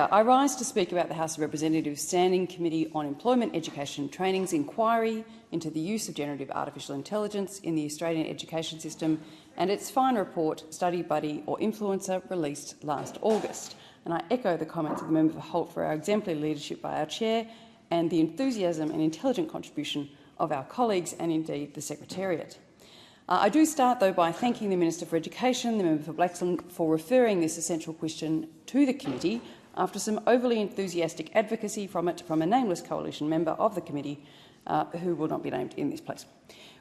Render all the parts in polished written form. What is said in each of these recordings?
I rise to speak about the House of Representatives Standing Committee on Employment, Education and Training's inquiry into the use of generative artificial intelligence in the Australian education system and its fine report, Study Buddy or Influencer, released last August. And I echo the comments of the member for Holt for our exemplary leadership by our chair and the enthusiasm and intelligent contribution of our colleagues and indeed the Secretariat. I do start, though, by thanking the Minister for Education, the member for Blaxland, for referring this essential question to the committee after some overly enthusiastic advocacy from a nameless coalition member of the committee who will not be named in this place.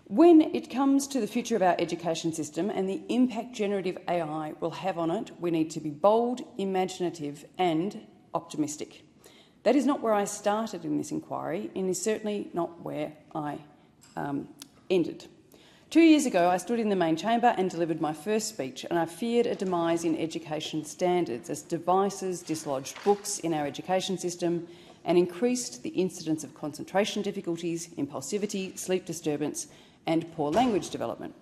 When it comes to the future of our education system and the impact generative AI will have on it, we need to be bold, imaginative and optimistic. That is not where I started in this inquiry and is certainly not where I ended. 2 years ago, I stood in the main chamber and delivered my first speech, and I feared a demise in education standards as devices dislodged books in our education system and increased the incidence of concentration difficulties, impulsivity, sleep disturbance and poor language development.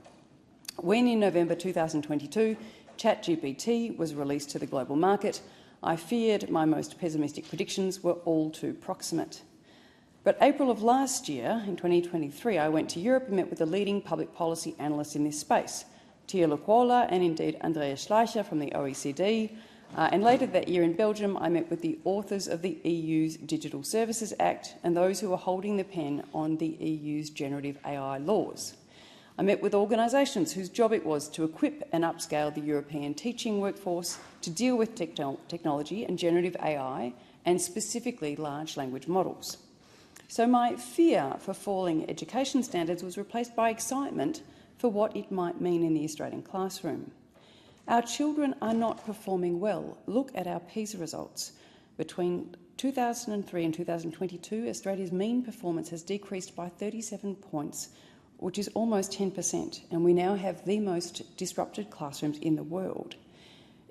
When in November 2022, ChatGPT was released to the global market, I feared my most pessimistic predictions were all too proximate. But April of last year, in 2023, I went to Europe and met with the leading public policy analysts in this space, Tia Lukola and indeed Andreas Schleicher from the OECD. And later that year in Belgium, I met with the authors of the EU's Digital Services Act and those who were holding the pen on the EU's generative AI laws. I met with organisations whose job it was to equip and upscale the European teaching workforce to deal with technology and generative AI, and specifically large language models. So my fear for falling education standards was replaced by excitement for what it might mean in the Australian classroom. Our children are not performing well. Look at our PISA results. Between 2003 and 2022, Australia's mean performance has decreased by 37 points, which is almost 10%, and we now have the most disrupted classrooms in the world.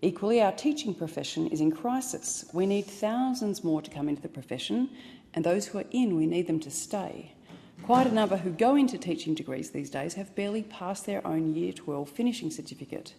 Equally, our teaching profession is in crisis. We need thousands more to come into the profession, and those who are in, we need them to stay. Quite a number who go into teaching degrees these days have barely passed their own Year 12 finishing certificate.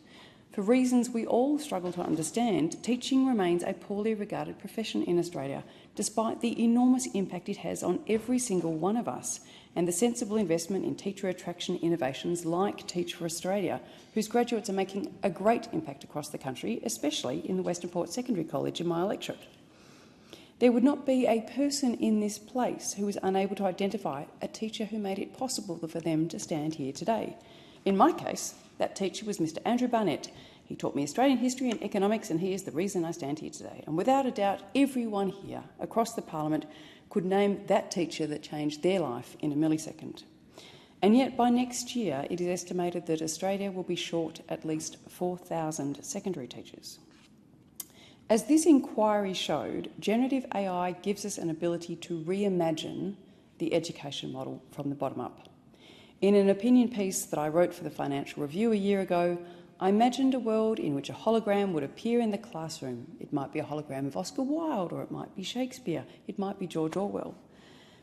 For reasons we all struggle to understand, teaching remains a poorly regarded profession in Australia, despite the enormous impact it has on every single one of us, and the sensible investment in teacher attraction innovations like Teach for Australia, whose graduates are making a great impact across the country, especially in the Western Port Secondary College in my electorate. There would not be a person in this place who was unable to identify a teacher who made it possible for them to stand here today. In my case, that teacher was Mr. Andrew Barnett. He taught me Australian history and economics, and he is the reason I stand here today. And without a doubt, everyone here across the parliament could name that teacher that changed their life in a millisecond. And yet by next year, it is estimated that Australia will be short at least 4,000 secondary teachers. As this inquiry showed, generative AI gives us an ability to reimagine the education model from the bottom up. In an opinion piece that I wrote for the Financial Review a year ago, I imagined a world in which a hologram would appear in the classroom. It might be a hologram of Oscar Wilde, or it might be Shakespeare, it might be George Orwell.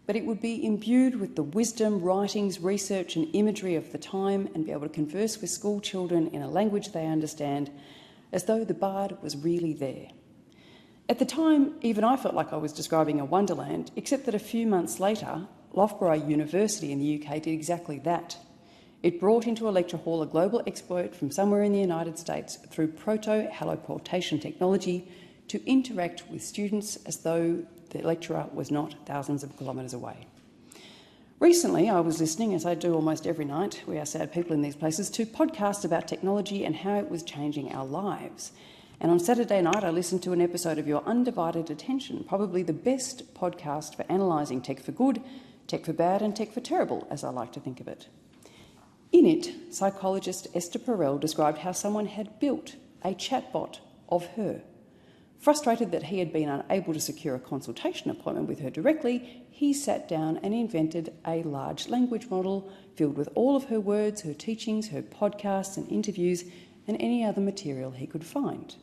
But it would be imbued with the wisdom, writings, research and imagery of the time and be able to converse with school children in a language they understand, as though the bard was really there. At the time, even I felt like I was describing a wonderland, except that a few months later, Loughborough University in the UK did exactly that. It brought into a lecture hall a global expert from somewhere in the United States through proto-haloportation technology to interact with students as though the lecturer was not thousands of kilometres away. Recently, I was listening, as I do almost every night, we are sad people in these places, to podcasts about technology and how it was changing our lives. And on Saturday night, I listened to an episode of Your Undivided Attention, probably the best podcast for analysing tech for good, tech for bad and tech for terrible, as I like to think of it. In it, psychologist Esther Perel described how someone had built a chatbot of her. Frustrated that he had been unable to secure a consultation appointment with her directly, he sat down and invented a large language model filled with all of her words, her teachings, her podcasts and interviews, and any other material he could find.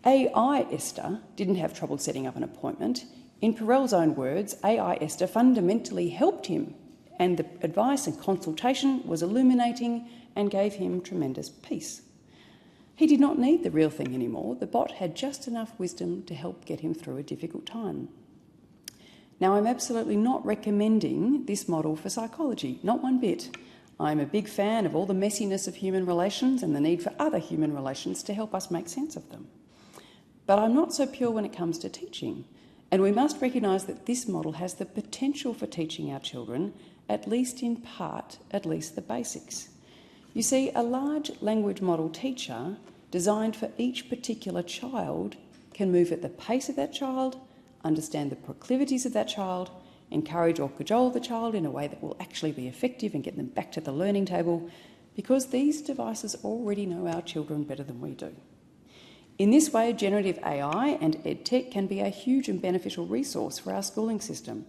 AI Esther didn't have trouble setting up an appointment. In Perel's own words, AI Esther fundamentally helped him, and the advice and consultation was illuminating and gave him tremendous peace. He did not need the real thing anymore. The bot had just enough wisdom to help get him through a difficult time. Now, I'm absolutely not recommending this model for psychology, not one bit. I'm a big fan of all the messiness of human relations and the need for other human relations to help us make sense of them. But I'm not so pure when it comes to teaching, and we must recognise that this model has the potential for teaching our children, at least in part, at least the basics. You see, a large language model teacher designed for each particular child can move at the pace of that child, understand the proclivities of that child, encourage or cajole the child in a way that will actually be effective and get them back to the learning table, because these devices already know our children better than we do. In this way, generative AI and EdTech can be a huge and beneficial resource for our schooling system.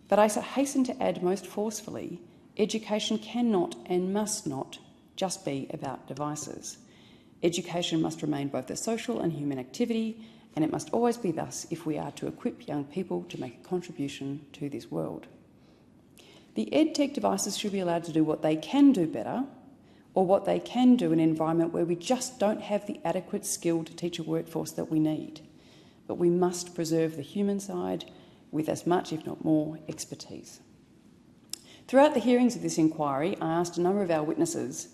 But I hasten to add most forcefully, education cannot and must not just be about devices. Education must remain both a social and human activity, and it must always be thus if we are to equip young people to make a contribution to this world. The EdTech devices should be allowed to do what they can do better, or what they can do in an environment where we just don't have the adequate skilled teacher workforce that we need. But we must preserve the human side with as much, if not more, expertise. Throughout the hearings of this inquiry, I asked a number of our witnesses,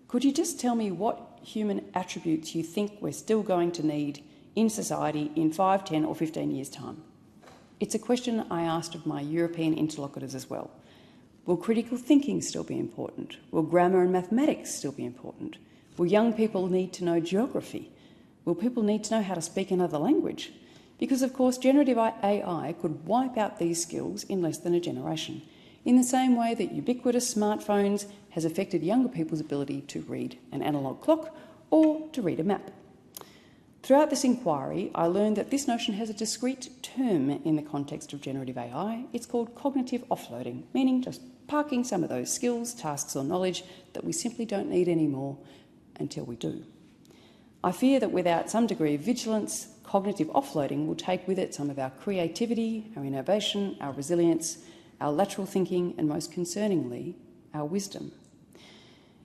could you just tell me what human attributes you think we're still going to need in society in 5, 10 or 15 years' time? It's a question I asked of my European interlocutors as well. Will critical thinking still be important? Will grammar and mathematics still be important? Will young people need to know geography? Will people need to know how to speak another language? Because, of course, generative AI could wipe out these skills in less than a generation, in the same way that ubiquitous smartphones has affected younger people's ability to read an analogue clock or to read a map. Throughout this inquiry, I learned that this notion has a discrete term in the context of generative AI. It's called cognitive offloading, meaning just parking some of those skills, tasks or knowledge that we simply don't need anymore until we do. I fear that without some degree of vigilance, cognitive offloading will take with it some of our creativity, our innovation, our resilience, our lateral thinking and, most concerningly, our wisdom.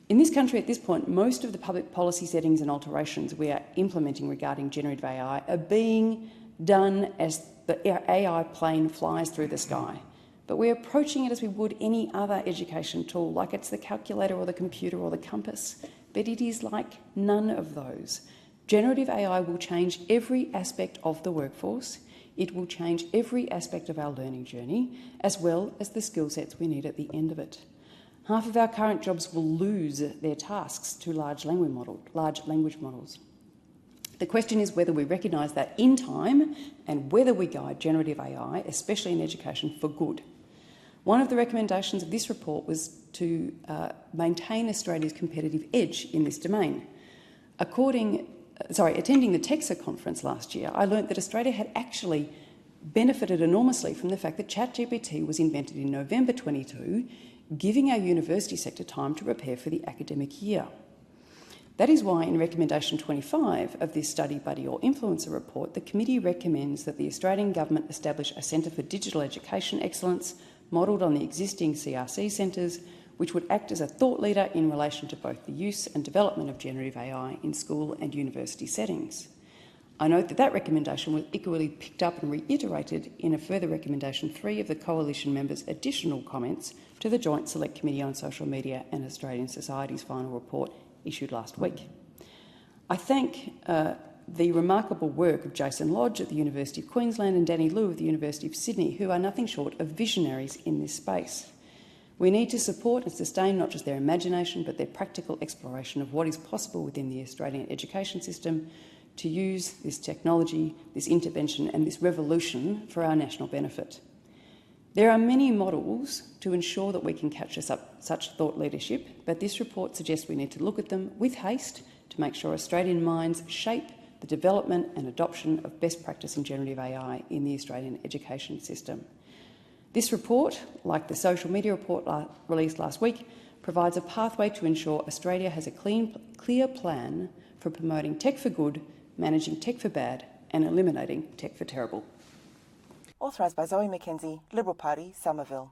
In this country at this point, most of the public policy settings and alterations we are implementing regarding generative AI are being done as the AI plane flies through the sky. But we're approaching it as we would any other education tool, like it's the calculator or the computer or the compass. But it is like none of those. Generative AI will change every aspect of the workforce. It will change every aspect of our learning journey, as well as the skill sets we need at the end of it. Half of our current jobs will lose their tasks to large language models. The question is whether we recognise that in time and whether we guide generative AI, especially in education, for good. One of the recommendations of this report was to maintain Australia's competitive edge in this domain. Attending the TEXA conference last year, I learnt that Australia had actually benefited enormously from the fact that ChatGPT was invented in November 22, giving our university sector time to prepare for the academic year. That is why in recommendation 25 of this Study Buddy or Influencer report, the committee recommends that the Australian Government establish a Centre for Digital Education Excellence modelled on the existing CRC centres, which would act as a thought leader in relation to both the use and development of generative AI in school and university settings. I note that that recommendation was equally picked up and reiterated in a further recommendation 3 of the Coalition members' additional comments to the Joint Select Committee on Social Media and Australian Society's final report issued last week. I thank the remarkable work of Jason Lodge at the University of Queensland and Danny Liu of the University of Sydney, who are nothing short of visionaries in this space. We need to support and sustain not just their imagination but their practical exploration of what is possible within the Australian education system to use this technology, this intervention and this revolution for our national benefit. There are many models to ensure that we can capture such thought leadership, but this report suggests we need to look at them with haste to make sure Australian minds shape the development and adoption of best practice in generative AI in the Australian education system. This report, like the social media report released last week, provides a pathway to ensure Australia has a clear plan for promoting tech for good, managing tech for bad and eliminating tech for terrible. Authorised by Zoe McKenzie, Liberal Party, Somerville.